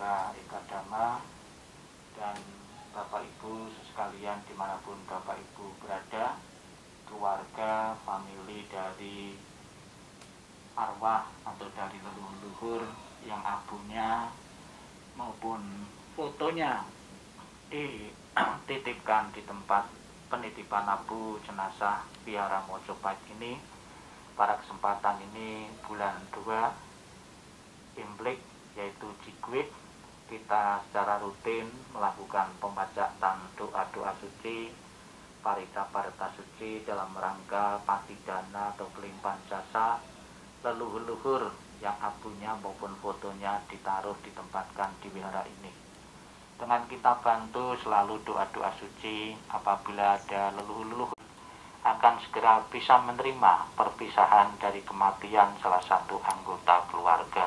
Wihara Ekadama dan Bapak Ibu sekalian dimanapun Bapak Ibu berada, keluarga, famili dari arwah atau dari leluhur yang abunya maupun fotonya dititipkan di tempat penitipan abu jenazah Wihara Mojopahit ini. Pada kesempatan ini bulan 2 Imlek yaitu Jigwit, kita secara rutin melakukan pembacaan doa-doa suci, parita-parita suci dalam rangka patidana atau pelimpahan jasa leluhur yang abunya maupun fotonya ditaruh ditempatkan di wihara ini. Dengan kita bantu selalu doa-doa suci, apabila ada leluhur akan segera bisa menerima perpisahan dari kematian salah satu anggota keluarga.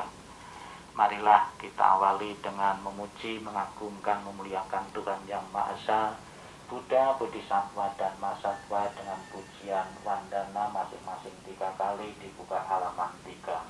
Marilah kita awali dengan memuji, mengagungkan, memuliakan Tuhan Yang Maha Esa, Buddha, Bodhisattva, dan Mahasatwa dengan pujian wandana masing-masing 3 kali, dibuka halaman 3.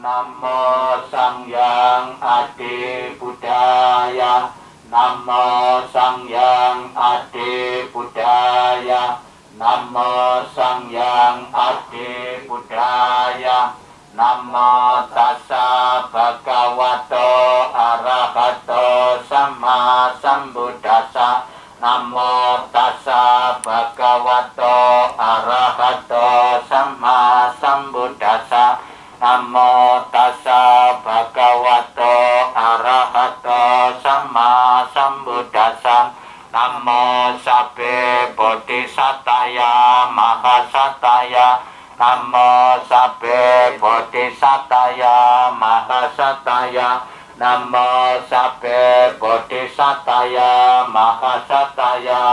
Namo Sangyang Adi Buddhaya, Namo Sangyang Adi Buddhaya, Namo Sangyang Adi Buddhaya, Namo Tassa Bhagavato Arahato Sama Sambuddhassa, Namo Tassa Bhagavato Arahato Sama Sambuddhassa, Namo Tassa Bhagavato Arahato Sama Sambuddhassa, Namo Sabbe Bodhisataya Mahasataya, Namo Sabbe Bodhisataya Mahasataya, Namo Sabbe Bodhisataya Mahasataya.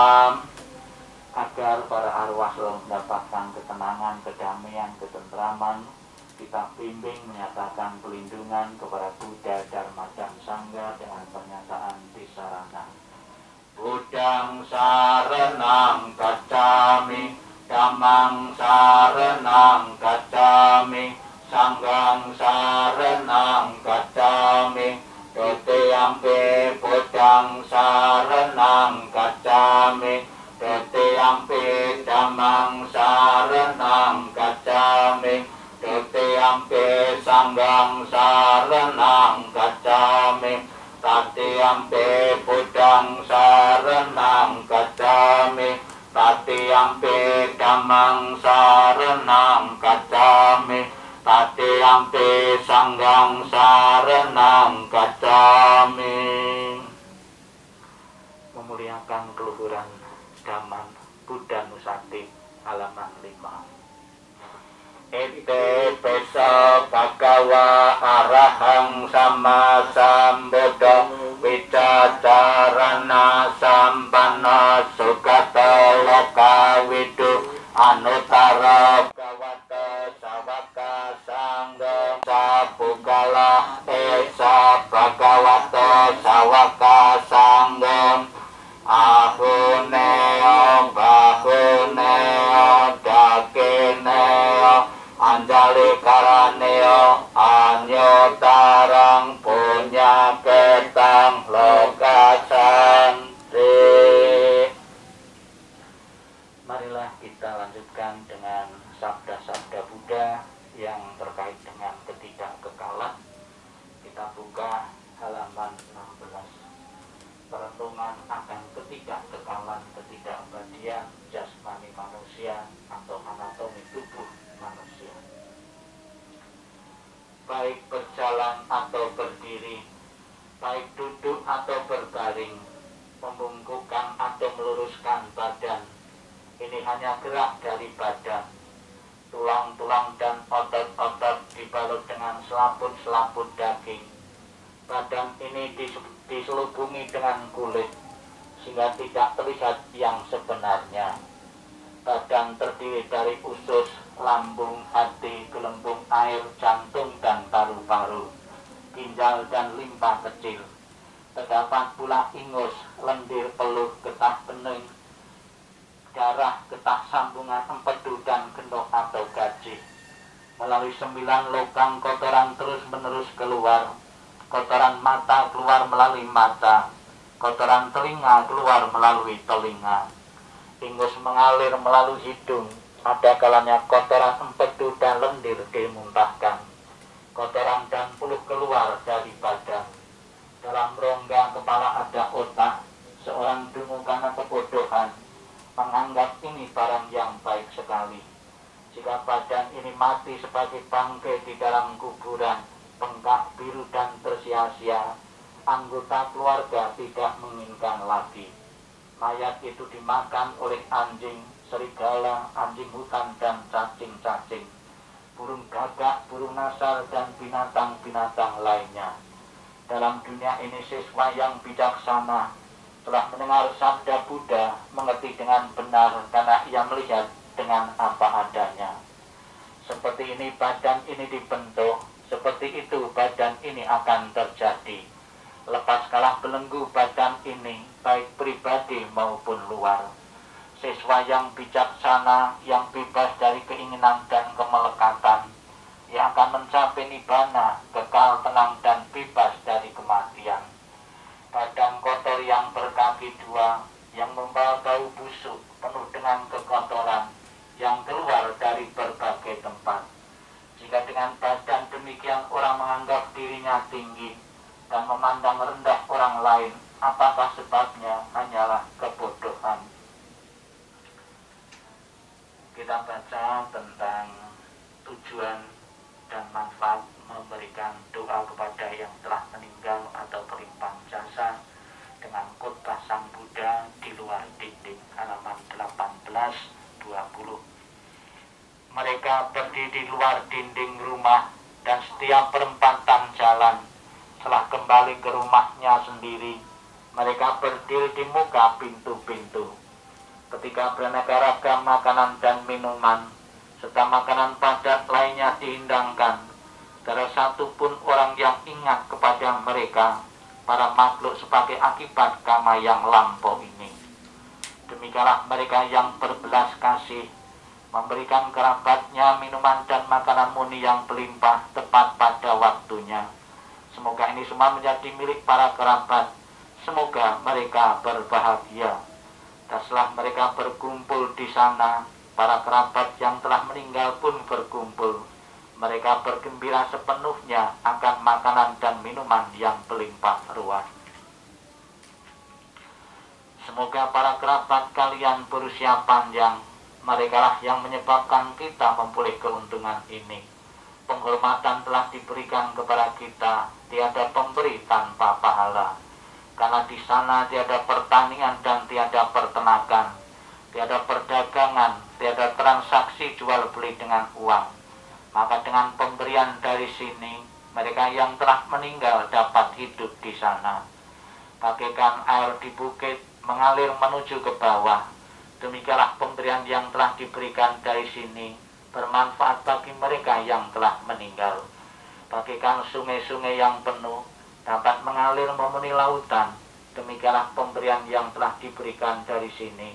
Agar para arwah selalu mendapatkan ketenangan, kedamaian, ketentraman, kita bimbing menyatakan pelindungan kepada Buddha, Dharma, dan Sangha dengan pernyataan Tisarana. Buddhang saranang gacchami, Dhammang saranang gacchami, Sanghang saranang gacchami, Tutiyampi Buddhang saranang gacchami, Tutiyampi Dhammang saranang gacchami, Tutiyampi Sanghang saranang gacchami, Tatiyampi Buddhang saranang gacchami, Tatiyampi Dhammang saranang gacchami, Tatiyampi Sanghang saranang gacchami. Memuliakan keluhuran zaman Buddha Nusati, halaman 5. Ete pesa bhagawa arahang sama sambuddha, wicacarana sampanna sugata loka widu, anutara bhagavata sawaka sangha sabukala esa bhagavata sawaka sangha, ahuneo bahuneo dakineo anjali karaneo anyotarang punya petang lokasanti. Marilah kita lanjutkan dengan sabda-sabda Buddha yang terkait dengan ketidakkekalan. Kita buka halaman 16. Perenungan akan ketidakkekalan, ketidakabadian jasmani manusia atau anatomi tubuh manusia. Baik berjalan atau berdiri, baik duduk atau berbaring, membungkukkan atau meluruskan badan, ini hanya gerak dari badan. Tulang-tulang dan otot-otot dibalut dengan selaput-selaput daging. Badan ini diselubungi dengan kulit sehingga tidak terlihat yang sebenarnya. Badan terdiri dari usus, lambung, hati, gelembung air, jantung, dan paru-paru, ginjal dan limpa kecil. Terdapat pula ingus, lendir, peluh, getah bening, darah, getah sambungan empedu, dan gendok atau gaji. Melalui 9 lubang kotoran terus-menerus keluar. kotoran mata keluar melalui mata, kotoran telinga keluar melalui telinga, ingus mengalir melalui hidung, ada kalanya kotoran empedu dan lendir dimuntahkan, kotoran dan puluh keluar dari badan. Dalam rongga kepala ada otak. Seorang dungu karena kebodohan menganggap ini barang yang baik sekali. Jika badan ini mati sebagai bangkai di dalam kuburan, bengkak biru dan tersia-sia, anggota keluarga tidak menginginkan lagi. Mayat itu dimakan oleh anjing, serigala, anjing hutan dan cacing-cacing, burung gagak, burung nasar dan binatang-binatang lainnya. Dalam dunia ini siswa yang bijaksana telah mendengar sabda Buddha, mengerti dengan benar karena ia melihat dengan apa adanya. Seperti ini badan ini dibentuk, seperti itu badan ini akan terjadi. Lepas kalah belenggu badan ini, baik pribadi maupun luar. Siswa yang bijaksana, yang bebas dari keinginan dan kemelekatan, yang akan mencapai nibbana, kekal tenang dan bebas dari kematian. Badan kotor yang berkaki dua, yang membawa bau busuk, penuh dengan kekotoran, yang keluar dari berbagai tempat. Jika dengan badan demikian orang menganggap dirinya tinggi dan memandang rendah orang lain, apakah sebabnya? Hanyalah kebodohan. Kita baca tentang tujuan dan manfaat memberikan doa kepada yang telah meninggal atau berlimpah jasa dengan khotbah Sang Buddha di luar dinding, halaman 18-20. Mereka berdiri di luar dinding rumah dan setiap perempatan jalan. Setelah kembali ke rumahnya sendiri, mereka berdiri di muka pintu-pintu. Ketika beraneka ragam makanan dan minuman serta makanan padat lainnya dihidangkan, tidak ada satupun orang yang ingat kepada mereka, para makhluk, sebagai akibat karma yang lampau ini. Demikianlah mereka yang berbelas kasih memberikan kerabatnya minuman dan makanan murni yang berlimpah tepat pada waktunya. Semoga ini semua menjadi milik para kerabat. Semoga mereka berbahagia. Dan setelah mereka berkumpul di sana, para kerabat yang telah meninggal pun berkumpul. Mereka bergembira sepenuhnya akan makanan dan minuman yang berlimpah ruah. Semoga para kerabat kalian berusia panjang. Merekalah yang menyebabkan kita memperoleh keuntungan ini. Penghormatan telah diberikan kepada kita, tiada pemberi tanpa pahala. Karena di sana tiada pertanian dan tiada peternakan, tiada perdagangan, tiada transaksi jual beli dengan uang. Maka dengan pemberian dari sini, mereka yang telah meninggal dapat hidup di sana. Bagaikan air di bukit mengalir menuju ke bawah, demikianlah pemberian yang telah diberikan dari sini bermanfaat bagi mereka yang telah meninggal. Bagaikan sungai-sungai yang penuh dapat mengalir memenuhi lautan, demikianlah pemberian yang telah diberikan dari sini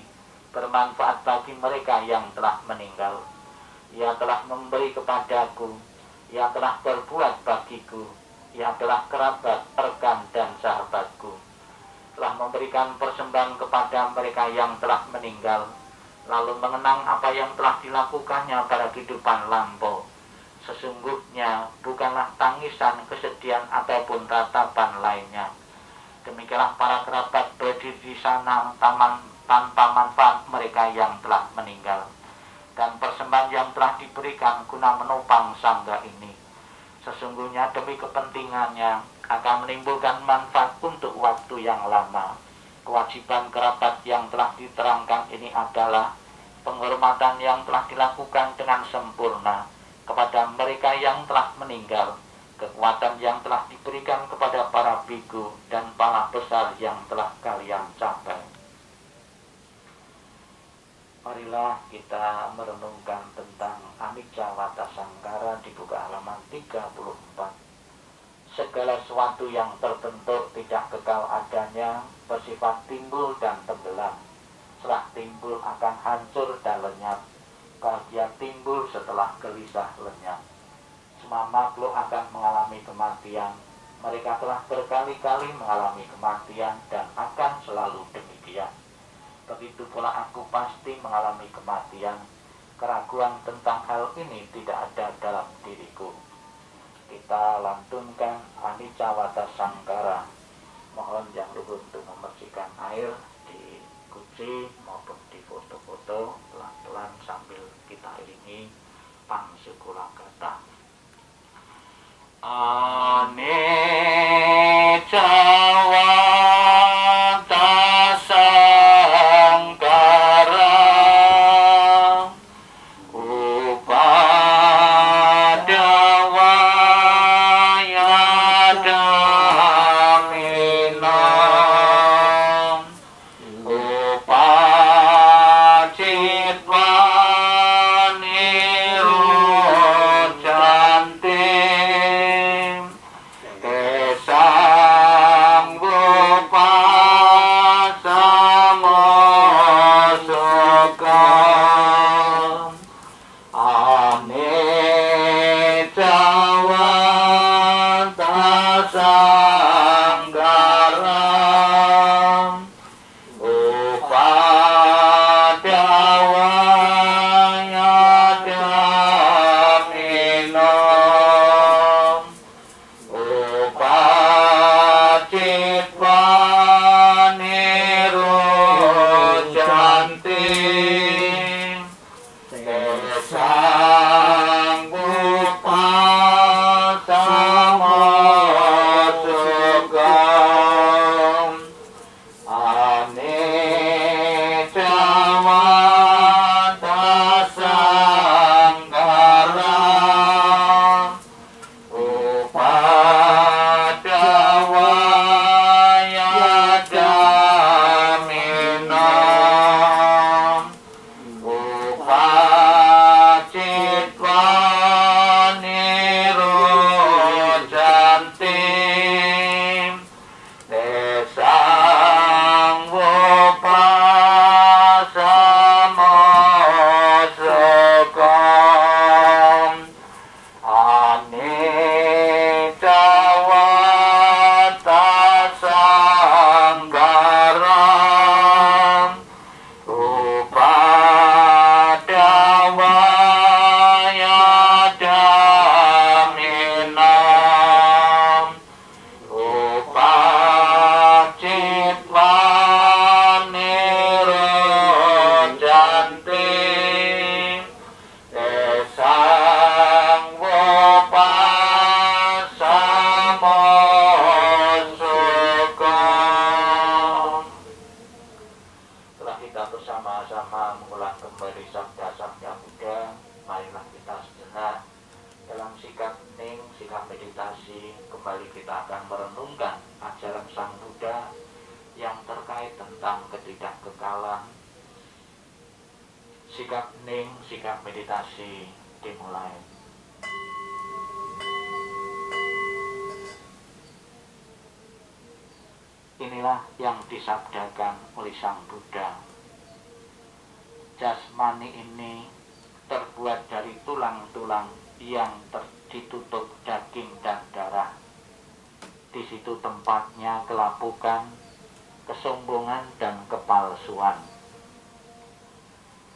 bermanfaat bagi mereka yang telah meninggal. Ia telah memberi kepadaku, ia telah berbuat bagiku, ia telah kerabat, rekan dan sahabatku, telah memberikan persembahan kepada mereka yang telah meninggal, lalu mengenang apa yang telah dilakukannya pada kehidupan lampau. Sesungguhnya bukanlah tangisan, kesedihan ataupun tatapan lainnya. Demikianlah para kerabat berdiri di sana tanpa manfaat mereka yang telah meninggal, dan persembahan yang telah diberikan guna menopang sangga ini sesungguhnya demi kepentingannya akan menimbulkan manfaat untuk waktu yang lama. Kewajiban kerabat yang telah diterangkan ini adalah penghormatan yang telah dilakukan dengan sempurna kepada mereka yang telah meninggal, kekuatan yang telah diberikan kepada para biku dan pala besar yang telah kalian capai. Marilah kita merenungkan tentang Anicca Wata Sankhara di buka halaman 34. Segala sesuatu yang terbentuk tidak kekal adanya, bersifat timbul dan tenggelam. Setelah timbul akan hancur dan lenyap. Bahagia timbul setelah gelisah lenyap. Semua makhluk akan mengalami kematian. Mereka telah berkali-kali mengalami kematian dan akan selalu demikian. Begitu pula aku pasti mengalami kematian. Keraguan tentang hal ini tidak ada dalam diriku. Kita lantunkan Anicca Wata Sangkara. Mohon yang luhur untuk membersihkan air di guci maupun di foto-foto, pelan-pelan sambil kita iringi Pangsukula Kata. Anicca Wata Sangkara, upada wayada minam, upacit waniru cantim, kesang bupasamo Anicca Wata Sangkara, upada wayada minam, upacit waniru cantim, kesang bupasamo sugam. Anicca Wata Sangkara, upada wayada minam, upacit waniru cantim, kesang bupasamo sugam. Anicca Wata Sangkara, upada wayada minam, upacit waniru cantim, kesang bupasamo sugam. Setelah kita bersama-sama mengulang kembali sabda-sabda Buddha, marilah kita sejenak dalam sikap hening, sikap meditasi. Kembali kita akan merenungkan ajaran Sang Buddha yang terkait tentang ketidakkekalan. Sikap hening, sikap meditasi dimulai. Inilah yang disabdakan oleh Sang Buddha. Jasmani ini terbuat dari tulang-tulang yang ditutup daging dan darah. Di situ tempatnya kelapukan, kesombongan dan kepalsuan.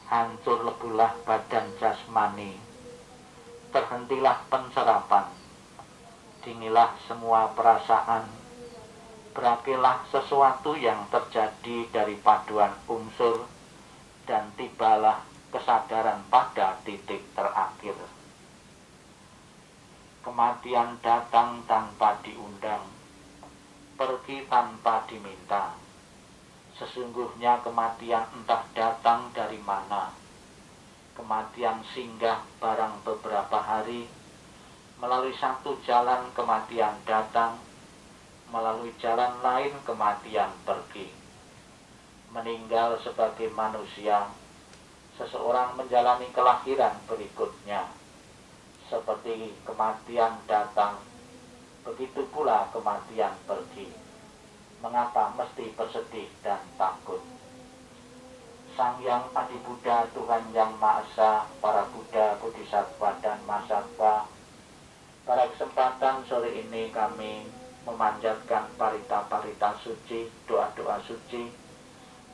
Hancur lebuhlah badan jasmani, terhentilah pencerapan, dingilah semua perasaan, berakhirlah sesuatu yang terjadi dari paduan unsur, dan tibalah kesadaran pada titik terakhir. Kematian datang tanpa diundang, pergi tanpa diminta. Sesungguhnya kematian entah datang dari mana. Kematian singgah barang beberapa hari, melalui satu jalan kematian datang, melalui jalan lain kematian pergi. Meninggal sebagai manusia, seseorang menjalani kelahiran berikutnya. Seperti kematian datang, begitu pula kematian pergi. Mengapa mesti bersedih dan takut? Sang Yang Adi Buddha, Tuhan Yang Maha Esa, para Buddha, Bodhisattva, dan Mahasatwa, pada kesempatan sore ini kami memanjatkan parita-parita suci, doa-doa suci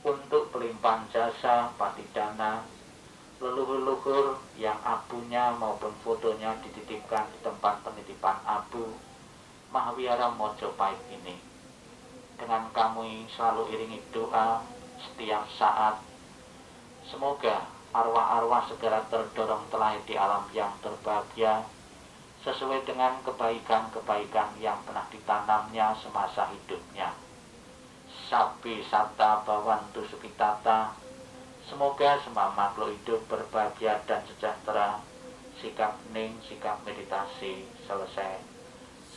untuk pelimpahan jasa patidana leluhur-leluhur yang abunya maupun fotonya dititipkan di tempat penitipan abu Mahawihara Mojopahit ini. Dengan kami selalu iringi doa setiap saat, semoga arwah-arwah segera terdorong terlahir di alam yang terbahagia sesuai dengan kebaikan-kebaikan yang pernah ditanamnya semasa hidupnya. Sabi Sata Bhavantu Sukitata. Semoga semua makhluk hidup berbahagia dan sejahtera. Sikap hening, sikap meditasi selesai.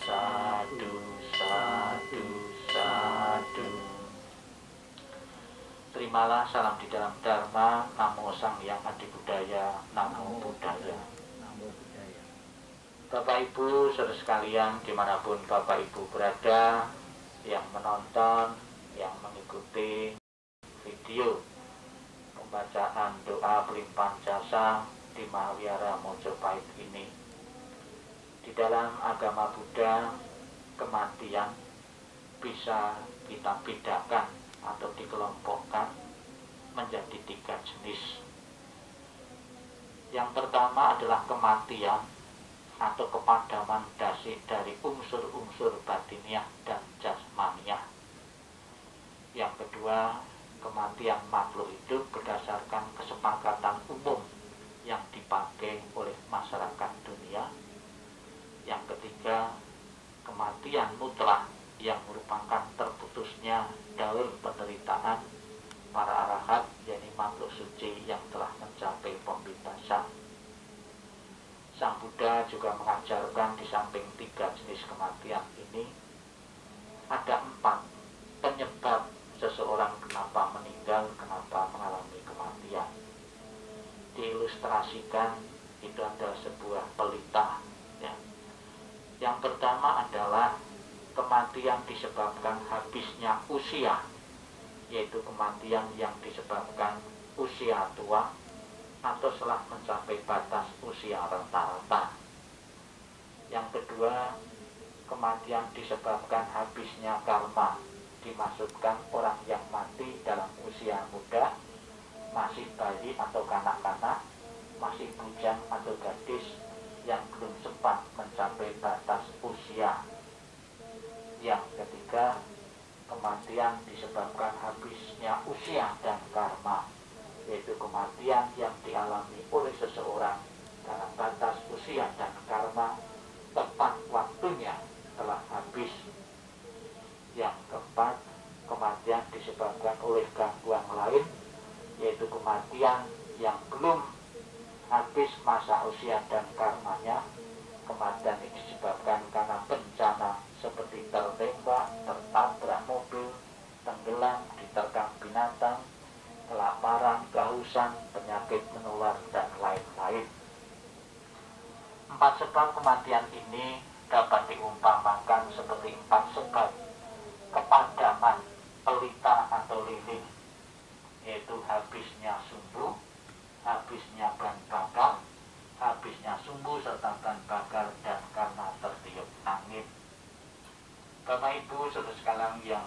Sadu, sadu, sadu. Terimalah salam di dalam Dharma. Namo Sang Hyang Adi Budaya. Namo Buddhaya. Bapak Ibu saudara sekalian, dimanapun Bapak Ibu berada, yang menonton, yang mengikuti video pembacaan doa pelimpahan jasa di Mahawihara Mojopahit ini. Di dalam agama Buddha, kematian bisa kita bedakan atau dikelompokkan menjadi 3 jenis. Yang pertama adalah kematian atau kepadaman dasar dari unsur-unsur batiniah dan jasmaniah. Yang kedua, kematian makhluk hidup berdasarkan kesepakatan umum yang dipakai oleh masyarakat dunia. Yang ketiga, kematian mutlak yang merupakan terputusnya daur penderitaan para arahat, yakni makhluk suci yang telah mencapai pembinasan. Sang Buddha juga mengajarkan di samping 3 jenis kematian ini, ada 4 penyebab seseorang kenapa meninggal, kenapa mengalami kematian. Diilustrasikan itu adalah sebuah pelita. Ya. Yang pertama adalah kematian disebabkan habisnya usia, yaitu kematian yang disebabkan usia tua atau setelah mencapai batas usia rata-rata. Yang kedua, kematian disebabkan habisnya karma, dimaksudkan orang yang mati dalam usia muda, masih bayi atau kanak-kanak, masih bujang atau gadis yang belum sempat mencapai batas usia. Yang ketiga, kematian disebabkan habisnya usia dan karma, yaitu kematian yang dialami oleh seseorang dalam batas usia dan karma tepat waktunya telah habis. Yang keempat, kematian disebabkan oleh gangguan lain, yaitu kematian yang belum habis masa usia dan karmanya. Kematian ini disebabkan karena bencana seperti tertembak, tertabrak mobil, tenggelam, diterkam binatang, kelaparan, kehausan, penyakit menular, dan lain-lain. 4 sebab kematian ini dapat diumpamakan seperti 4 sebab kepadaman pelita atau lilin, yaitu habisnya sumbu, habisnya bahan bakar, habisnya sumbu serta bahan bakar, dan karena tertiup angin. Bapak Ibu saudara sekalian yang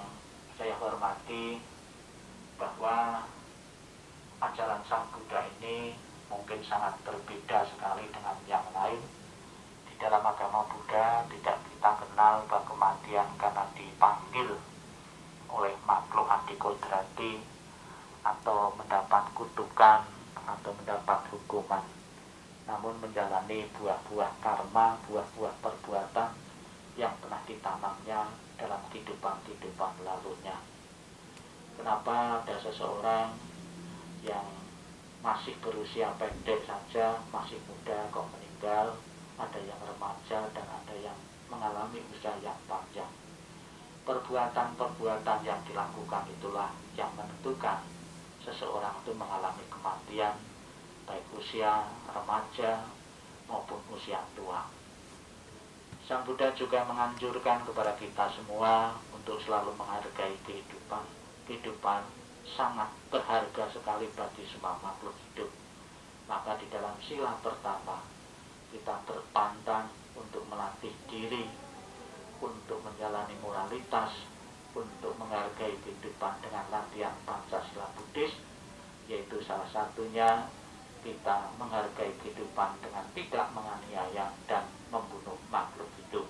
saya hormati, bahwa ajaran Sang Buddha ini mungkin sangat berbeda sekali dengan yang lain. Di dalam agama Buddha tidak kita kenal bahwa kematian karena dipanggil oleh makhluk antikodrati atau mendapat kutukan atau mendapat hukuman, namun menjalani buah-buah karma, buah-buah perbuatan yang pernah ditanamnya dalam kehidupan-kehidupan lalunya. Kenapa ada seseorang yang masih berusia pendek saja, masih muda kok meninggal, ada yang remaja dan ada yang mengalami usia yang panjang. Perbuatan-perbuatan yang dilakukan itulah yang menentukan seseorang itu mengalami kematian, baik usia remaja maupun usia tua. Sang Buddha juga menganjurkan kepada kita semua untuk selalu menghargai kehidupan. Kehidupan sangat berharga sekali bagi semua makhluk hidup. Maka di dalam sila pertama kita berpantang untuk melatih diri untuk menjalani moralitas, untuk menghargai kehidupan dengan latihan Pancasila Buddhis, yaitu salah satunya kita menghargai kehidupan dengan tidak menganiaya dan membunuh makhluk hidup.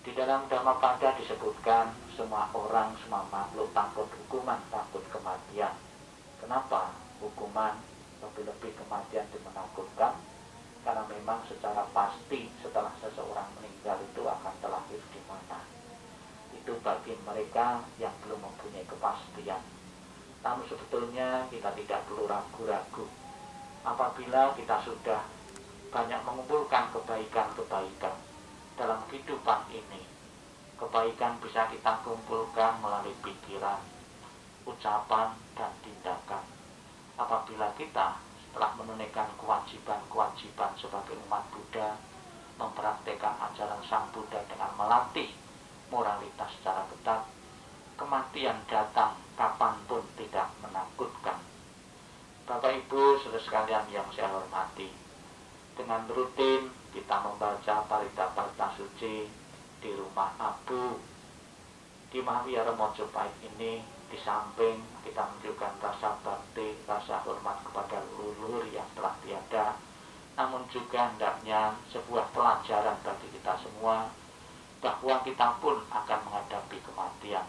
Di dalam Dhammapada disebutkan semua orang, semua makhluk takut hukuman, takut kematian. Kenapa hukuman, lebih-lebih kematian itu menakutkan? Karena memang secara pasti setelah seseorang meninggal itu akan terlahir di mana. Itu bagi mereka yang belum mempunyai kepastian. Namun sebetulnya kita tidak perlu ragu-ragu. Apabila kita sudah banyak mengumpulkan kebaikan-kebaikan dalam kehidupan ini, kebaikan bisa kita kumpulkan melalui pikiran, ucapan, dan tindakan. Apabila kita setelah menunaikan kewajiban-kewajiban sebagai umat Buddha, mempraktekkan ajaran Sang Buddha dengan melatih moralitas secara ketat, kematian datang kapanpun tidak menakutkan. Bapak Ibu saudara sekalian yang saya hormati, dengan rutin kita membaca parita-parita suci di rumah Abu di Mahawihara Mojopahit ini, di samping kita menunjukkan rasa bakti, rasa hormat kepada leluhur yang telah tiada, namun juga hendaknya sebuah pelajaran bagi kita semua bahwa kita pun akan menghadapi kematian.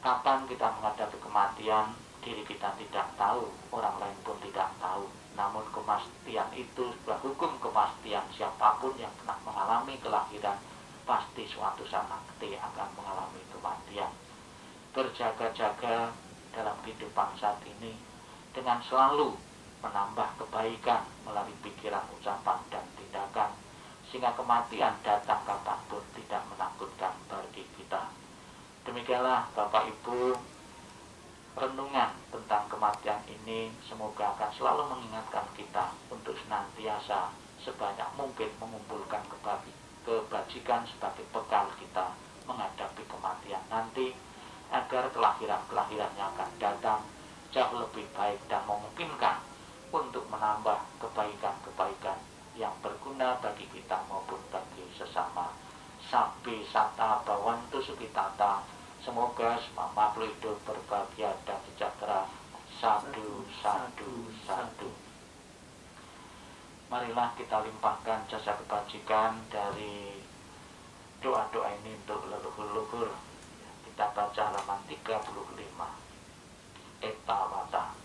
Kapan kita menghadapi kematian, diri kita tidak tahu, orang lain pun tidak tahu. Namun kematian itu sebuah hukum kepastian. Siapapun yang pernah mengalami kelahiran pasti suatu saat nanti akan mengalami kematian. Berjaga-jaga dalam kehidupan saat ini dengan selalu menambah kebaikan melalui pikiran, ucapan, dan tindakan, sehingga kematian datang kapanpun tidak menakutkan bagi kita. Demikianlah Bapak Ibu, renungan tentang kematian ini semoga akan selalu mengingatkan kita untuk senantiasa sebanyak mungkin mengumpulkan kebajikan sebagai bekal kita menghadapi kematian nanti, agar kelahiran-kelahiran yang akan datang jauh lebih baik dan memungkinkan untuk menambah kebaikan-kebaikan yang berguna bagi kita maupun bagi sesama. Sabbi satta bhavantu sukhitata. Semoga semua makhluk hidup berbahagia dan sejahtera. Sadu, sadu, sadu. Marilah kita limpahkan jasa kebajikan dari doa-doa ini untuk leluhur-leluhur. Kita baca halaman 35. Ettawata.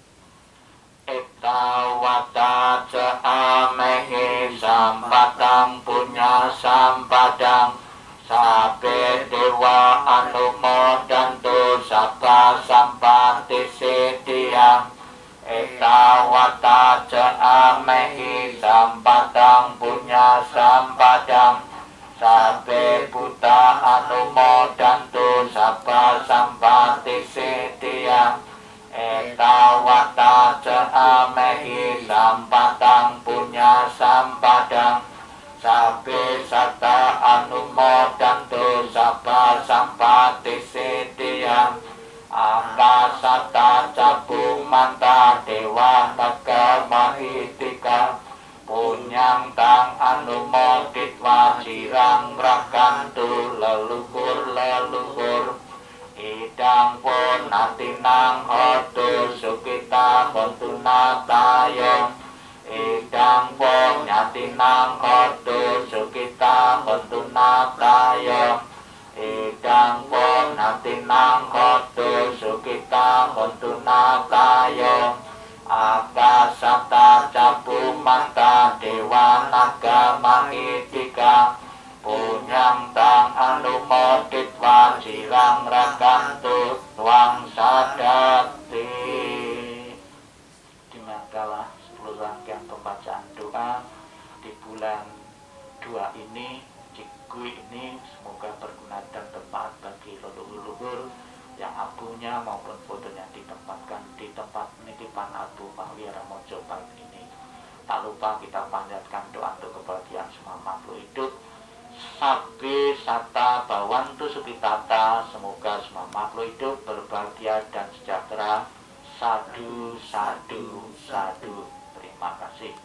Ettawata ca amehi sampatang punya sampadang sabe dewa anumodantu sabba sampati siddhiyang. Ettawata ca amehi sampatang punya sampadang sabe buta anumodantu sabba sampati siddhiyang. Ettawata ca amehi sampatang punya sampadang sabe satta anumodantu sabba sampati siddhiyang. Akasata cabu manta dewa naga mahitika punyang tang anumoditwa cirang rakantu leluhur-leluhur. Idang pun natinang hotu sukita kontuna tayong. Idang pun nyatinang hotu sukita kontuna tayong. Idang pun natinang hotu sukita kontuna tayong. Akasata cabu manta dewa naga mahitika punyang tang anumoditwa cirang rakantu tuang sadati. Demikianlah 10 rangkaian pembacaan doa di bulan 2 ini, Cikui ini, semoga berguna dan tepat bagi leluhur-leluhur yang abunya maupun fotonya ditempatkan di tempat penitipan Abu Mahawihara Mojopahit ini. Tak lupa kita panjatkan doa untuk kebahagiaan semua makhluk hidup. Sabbi satta bhavantu sukhitata. Semoga semua makhluk hidup berbahagia dan sejahtera. Sadu, sadu, sadu. Terima kasih.